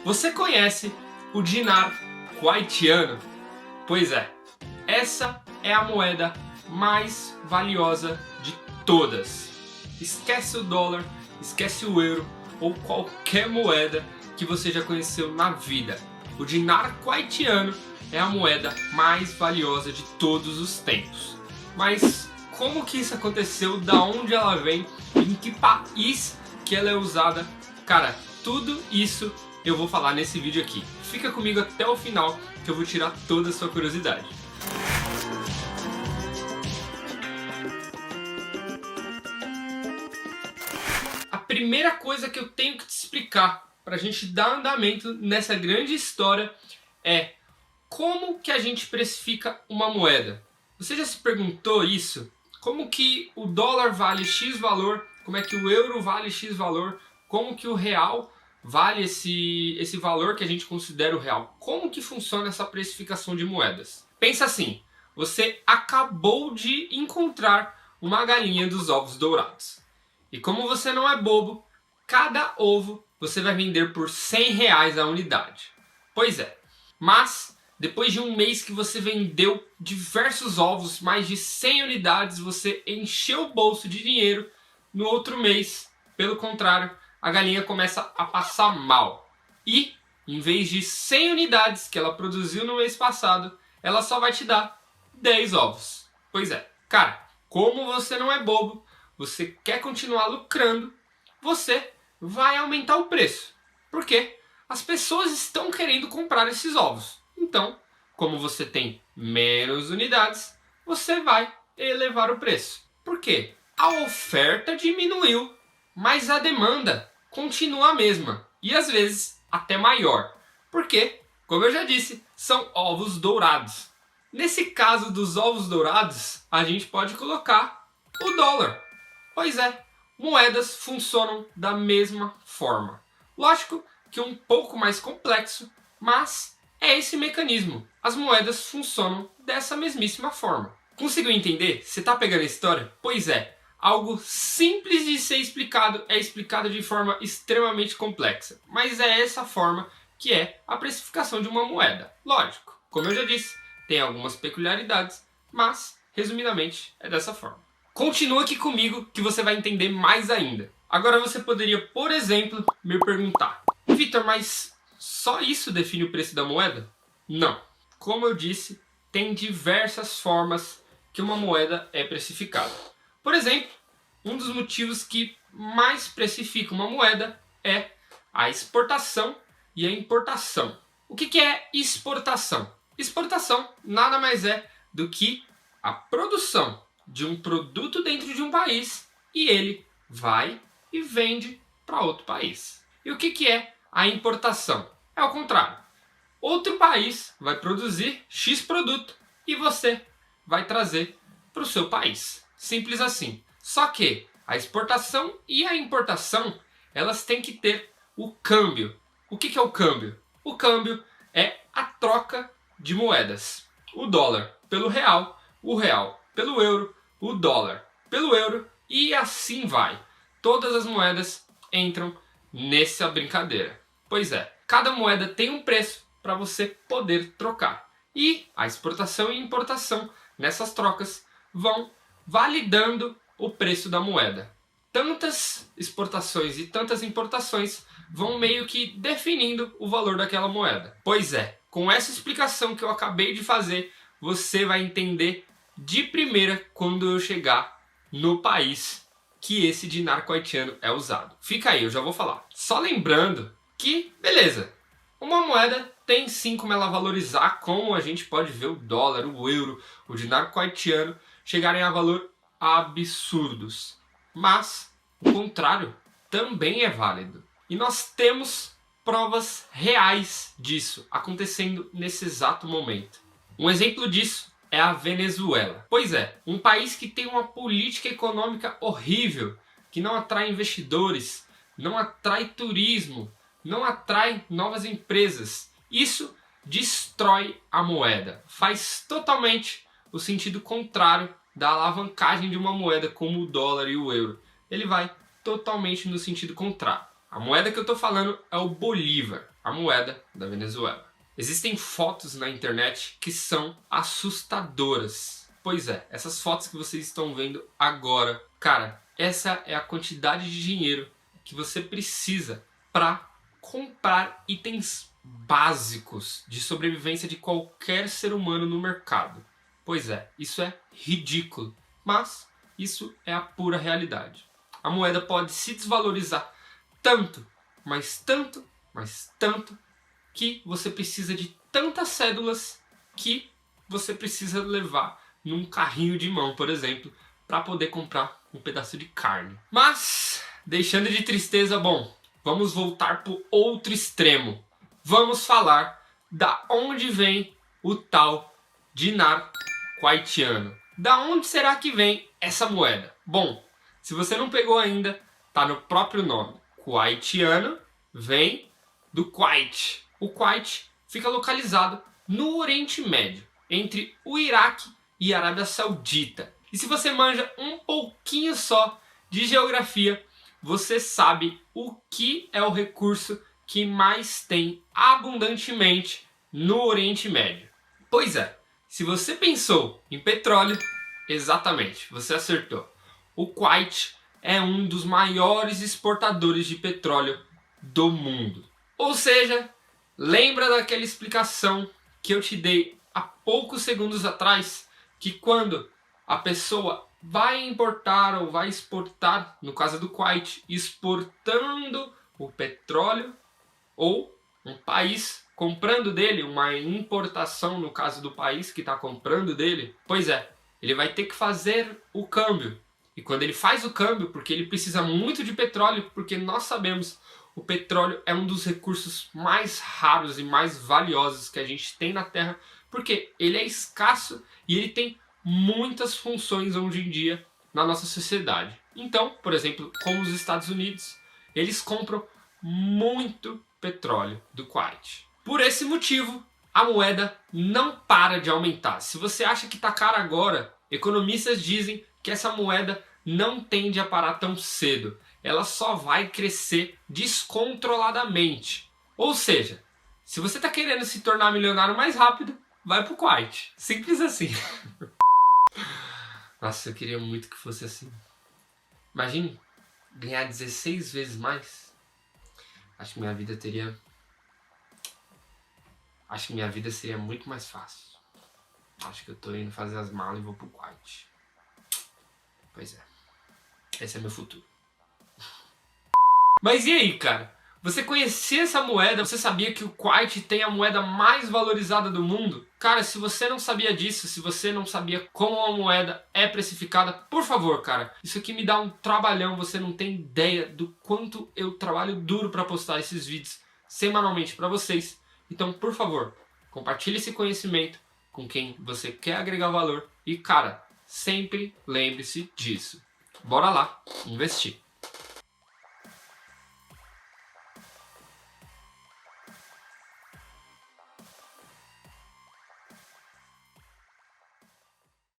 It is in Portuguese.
Você conhece o dinar kuwaitiano? Pois é, essa é a moeda mais valiosa de todas. Esquece o dólar, esquece o euro ou qualquer moeda que você já conheceu na vida. O dinar kuwaitiano é a moeda mais valiosa de todos os tempos. Mas como que isso aconteceu? Da onde ela vem? Em que país que ela é usada? Cara, tudo isso eu vou falar nesse vídeo aqui. Fica comigo até o final que eu vou tirar toda a sua curiosidade. A primeira coisa que eu tenho que te explicar para a gente dar andamento nessa grande história é como que a gente precifica uma moeda. Você já se perguntou isso? Como que o dólar vale X valor? Como é que o euro vale X valor? Como que o real vale esse valor que a gente considera o real? Como que funciona essa precificação de moedas? Pensa assim, você acabou de encontrar uma galinha dos ovos dourados. E como você não é bobo, cada ovo você vai vender por R$100 a unidade. Pois é, mas depois de um mês que você vendeu diversos ovos, mais de 100 unidades, você encheu o bolso de dinheiro. No outro mês, pelo contrário, a galinha começa a passar mal. E, em vez de 100 unidades que ela produziu no mês passado, ela só vai te dar 10 ovos. Pois é, cara, como você não é bobo, você quer continuar lucrando, você vai aumentar o preço. Por quê? As pessoas estão querendo comprar esses ovos. Então, como você tem menos unidades, você vai elevar o preço. Por quê? A oferta diminuiu, mas a demanda continua a mesma. E às vezes até maior. Porque, como eu já disse, são ovos dourados. Nesse caso dos ovos dourados, a gente pode colocar o dólar. Pois é, moedas funcionam da mesma forma. Lógico que um pouco mais complexo, mas é esse mecanismo. As moedas funcionam dessa mesmíssima forma. Conseguiu entender? Você está pegando a história? Pois é, algo simples de ser explicado é explicado de forma extremamente complexa. Mas é essa forma que é a precificação de uma moeda. Lógico, como eu já disse, tem algumas peculiaridades, mas resumidamente é dessa forma. Continua aqui comigo que você vai entender mais ainda. Agora você poderia, por exemplo, me perguntar: Vitor, mas só isso define o preço da moeda? Não. Como eu disse, tem diversas formas que uma moeda é precificada. Por exemplo, um dos motivos que mais precifica uma moeda é a exportação e a importação. O que é exportação? Exportação nada mais é do que a produção de um produto dentro de um país e ele vai e vende para outro país. E o que é a importação? É o contrário. Outro país vai produzir X produto e você vai trazer para o seu país. Simples assim. Só que a exportação e a importação, elas têm que ter o câmbio. O que é o câmbio? O câmbio é a troca de moedas. O dólar pelo real, o real pelo euro, o dólar pelo euro e assim vai. Todas as moedas entram nessa brincadeira. Pois é, cada moeda tem um preço para você poder trocar. E a exportação e importação nessas trocas vão validando o preço da moeda. Tantas exportações e tantas importações vão meio que definindo o valor daquela moeda. Pois é, com essa explicação que eu acabei de fazer, você vai entender de primeira quando eu chegar no país que esse dinar kuwaitiano é usado. Fica aí, eu já vou falar. Só lembrando que, beleza, uma moeda tem sim como ela valorizar, como a gente pode ver o dólar, o euro, o dinar kuwaitiano chegarem a valor absurdos. Mas o contrário também é válido. E nós temos provas reais disso acontecendo nesse exato momento. Um exemplo disso é a Venezuela. Pois é, um país que tem uma política econômica horrível, que não atrai investidores, não atrai turismo, não atrai novas empresas. Isso destrói a moeda. Faz totalmente o sentido contrário da alavancagem de uma moeda como o dólar e o euro. Ele vai totalmente no sentido contrário. A moeda que eu estou falando é o Bolívar. a moeda da Venezuela. Existem fotos na internet que são assustadoras. Pois é, essas fotos que vocês estão vendo agora, cara, essa é a quantidade de dinheiro que você precisa para comprar itens básicos de sobrevivência de qualquer ser humano no mercado. Pois é, isso é ridículo, mas isso é a pura realidade. A moeda pode se desvalorizar tanto, mas tanto, mas tanto, que você precisa de tantas cédulas que você precisa levar num carrinho de mão, por exemplo, para poder comprar um pedaço de carne. Mas, deixando de tristeza, bom, vamos voltar para o outro extremo. Vamos falar da onde vem o tal dinar kuwaitiano. Da onde será que vem essa moeda? Bom, se você não pegou ainda, tá no próprio nome. Kuwaitiano vem do Kuwait. O Kuwait fica localizado no Oriente Médio, entre o Iraque e a Arábia Saudita. E se você manja um pouquinho só de geografia, você sabe o que é o recurso que mais tem abundantemente no Oriente Médio. Pois é, se você pensou em petróleo, exatamente, você acertou. O Kuwait é um dos maiores exportadores de petróleo do mundo. Ou seja, lembra daquela explicação que eu te dei há poucos segundos atrás, que quando a pessoa vai importar ou vai exportar, no caso do Kuwait, exportando o petróleo, ou um país comprando dele, uma importação no caso do país que está comprando dele, pois é, ele vai ter que fazer o câmbio. E quando ele faz o câmbio, porque ele precisa muito de petróleo, porque nós sabemos, o petróleo é um dos recursos mais raros e mais valiosos que a gente tem na Terra, porque ele é escasso e ele tem muitas funções hoje em dia na nossa sociedade. Então, por exemplo, como os Estados Unidos, eles compram muito petróleo do Kuwait. Por esse motivo, a moeda não para de aumentar. Se você acha que está cara agora, economistas dizem que essa moeda não tende a parar tão cedo. Ela só vai crescer descontroladamente. Ou seja, se você está querendo se tornar milionário mais rápido, vai pro Kuwait. Simples assim. Nossa, eu queria muito que fosse assim. Imagine ganhar 16 vezes mais. Acho que minha vida seria muito mais fácil. Acho que eu tô indo fazer as malas e vou pro Kuwait. Pois é. Esse é meu futuro. Mas e aí, cara? Você conhecia essa moeda? Você sabia que o Kuwait tem a moeda mais valorizada do mundo? Cara, se você não sabia disso, se você não sabia como a moeda é precificada, por favor, cara, isso aqui me dá um trabalhão, você não tem ideia do quanto eu trabalho duro para postar esses vídeos semanalmente para vocês. Então, por favor, compartilhe esse conhecimento com quem você quer agregar valor e, cara, sempre lembre-se disso. Bora lá, investir.